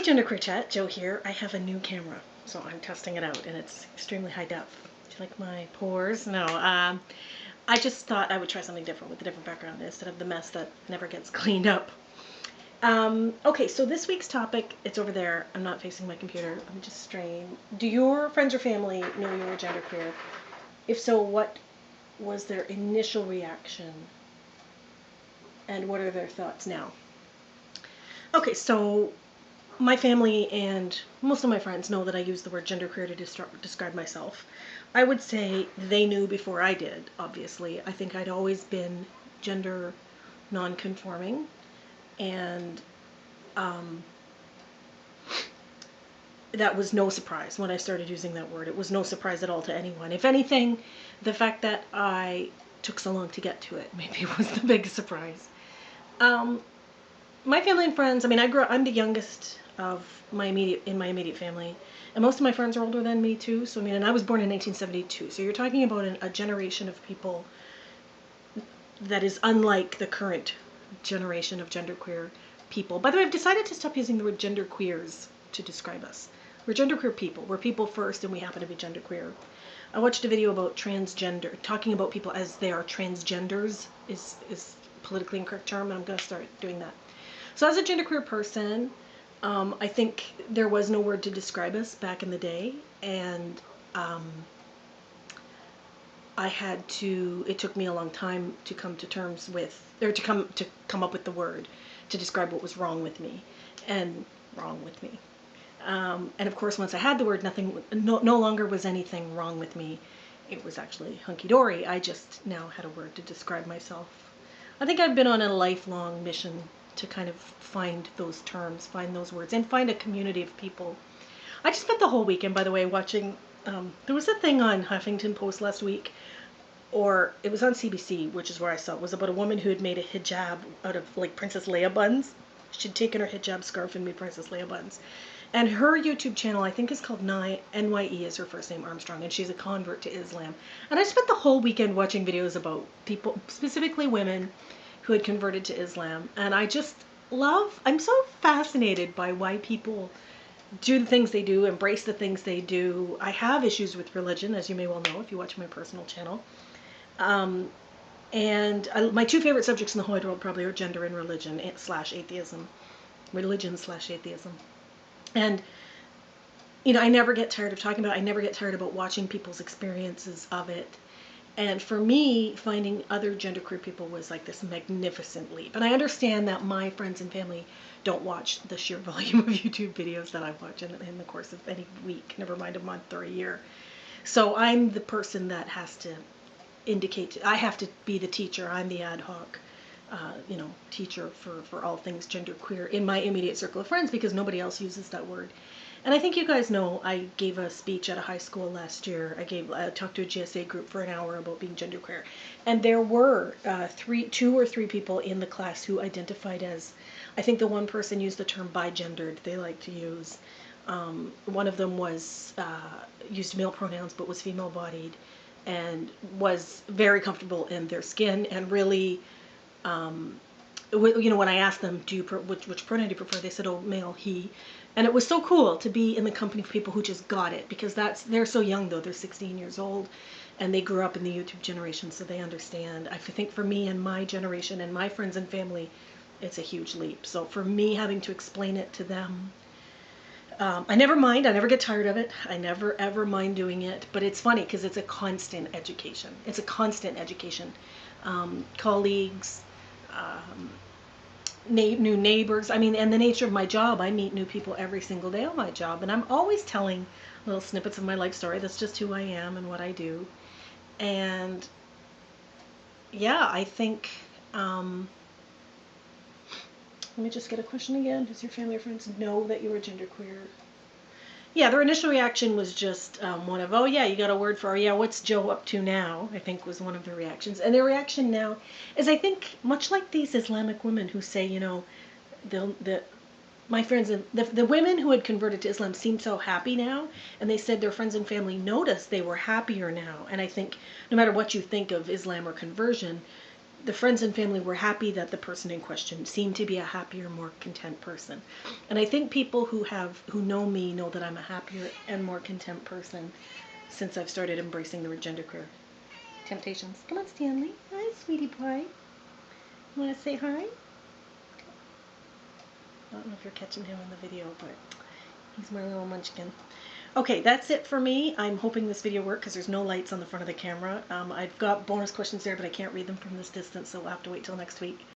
GenderqueerChat, Joe here. I have a new camera, so I'm testing it out, and it's extremely high def. Do you like my pores? No. I just thought I would try something different with a different background instead of the mess that never gets cleaned up. Okay, so this week's topic, it's over there. I'm not facing my computer. I'm just straying. Do your friends or family know you're genderqueer? If so, what was their initial reaction? And what are their thoughts now? Okay, so my family and most of my friends know that I use the word genderqueer to describe myself. I would say they knew before I did, obviously. I think I'd always been gender non-conforming, and that was no surprise when I started using that word. It was no surprise at all to anyone. If anything, the fact that I took so long to get to it maybe was the biggest surprise. My family and friends, I mean, I'm the youngest of my immediate family, and most of my friends are older than me too. So I mean, and I was born in 1972. So you're talking about a generation of people that is unlike the current generation of genderqueer people. By the way, I've decided to stop using the word genderqueers to describe us. We're genderqueer people. We're people first, and we happen to be genderqueer. I watched a video about transgender, talking about people as they are transgenders is politically incorrect term, and I'm going to start doing that. So as a genderqueer person, I think there was no word to describe us back in the day, and it took me a long time to come to terms with, or to come up with the word to describe what was wrong with me. And of course, once I had the word, no longer was anything wrong with me. It was actually hunky-dory. I just now had a word to describe myself. I think I've been on a lifelong mission to kind of find those terms, find those words, and find a community of people. I just spent the whole weekend, by the way, watching, there was a thing on Huffington Post last week, or it was on CBC, which is where I saw it. It was about a woman who had made a hijab out of like Princess Leia buns. She'd taken her hijab scarf and made Princess Leia buns. And her YouTube channel, I think, is called NYE is her first name, Armstrong, and she's a convert to Islam. And I spent the whole weekend watching videos about people, specifically women, who had converted to Islam. And I'm so fascinated by why people do the things they do, embrace the things they do. I have issues with religion, as you may well know if you watch my personal channel. My two favorite subjects in the whole wide world probably are gender and religion / atheism. Religion / atheism. And, you know, I never get tired of talking about it. I never get tired about watching people's experiences of it. And for me, finding other genderqueer people was like this magnificent leap. And I understand that my friends and family don't watch the sheer volume of YouTube videos that I watch in the course of any week, never mind a month or a year. So I'm the person that has to indicate, I have to be the teacher. I'm the ad hoc, teacher for all things genderqueer in my immediate circle of friends, because nobody else uses that word. And I think you guys know I gave a speech at a high school last year. I talked to a GSA group for an hour about being genderqueer. And there were two or three people in the class who identified as, I think the one person used the term bigendered, they like to use. One of them used male pronouns but was female-bodied and was very comfortable in their skin, and really, when I asked them, which pronoun do you prefer, they said, oh, male, he. And it was so cool to be in the company of people who just got it, because they're so young, though. They're 16 years old, and they grew up in the YouTube generation, so they understand. I think for me and my generation and my friends and family, it's a huge leap. So for me, having to explain it to them, I never mind. I never get tired of it. I never, ever mind doing it. But it's funny because it's a constant education. It's a constant education. Colleagues, new neighbors. I mean, and the nature of my job, I meet new people every single day on my job. And I'm always telling little snippets of my life story. That's just who I am and what I do. And yeah, I think, let me just get a question again. Does your family or friends know that you are genderqueer? Yeah, their initial reaction was just one of, oh yeah, you got a word for, oh yeah, what's Joe up to now? I think was one of their reactions. And their reaction now is, I think, much like these Islamic women who say, my friends, the women who had converted to Islam seem so happy now, and they said their friends and family noticed they were happier now. And I think no matter what you think of Islam or conversion, the friends and family were happy that the person in question seemed to be a happier, more content person. And I think people who know me know that I'm a happier and more content person since I've started embracing the genderqueer temptations. Come on, Stanley. Hi, sweetie pie. You want to say hi? I don't know if you're catching him in the video, but he's my little munchkin. Okay, that's it for me. I'm hoping this video worked because there's no lights on the front of the camera. I've got bonus questions there, but I can't read them from this distance, so we'll have to wait till next week.